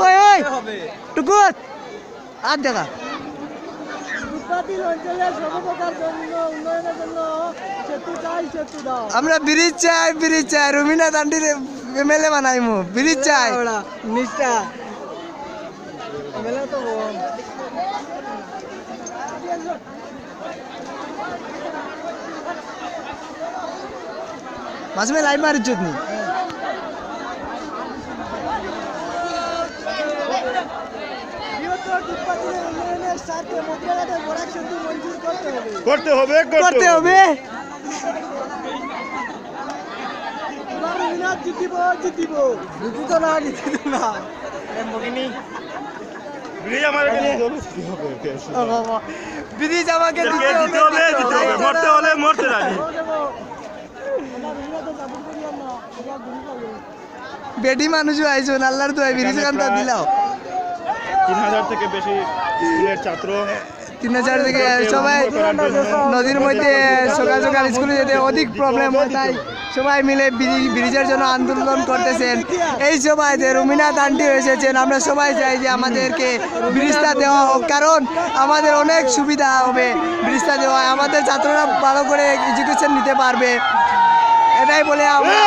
ওই ওই টুকুত আর দেখা আমরা ব্রিজ চাই রুমিনা দান্ডির এমএলএ বানাইমু ব্রিজ চাই নিষ্ঠা এমএলএ তো মাঝে में लाइव मार इज्जत नहीं করতে হবে জিতিব না ব্রিজ আমাকে দিতে হবে মরতে হলে মরতে রাজি বেটি মানুষ আইছো আল্লাহর দোয়াই ব্রিজ কান্তা দিলাও 3000 থেকে বেশি স্কুলের ছাত্র 3000 থেকে সবাই নদীর মধ্যে সকাল সকাল স্কুলে যেতে অধিক প্রবলেম হয় তাই সবাই মিলে ব্রিজের জন্য আন্দোলন করতেছেন এই সবাই যে রুমিনা আন্টি এসেছেন আমরা সবাই চাই যে আমাদেরকে ব্রিজটা দেওয়া হোক কারণ আমাদের অনেক সুবিধা হবে ব্রিজটা দেওয়া আমাদের ছাত্ররা ভালো করে এডুকেশন নিতে পারবে এটাই বলে আমরা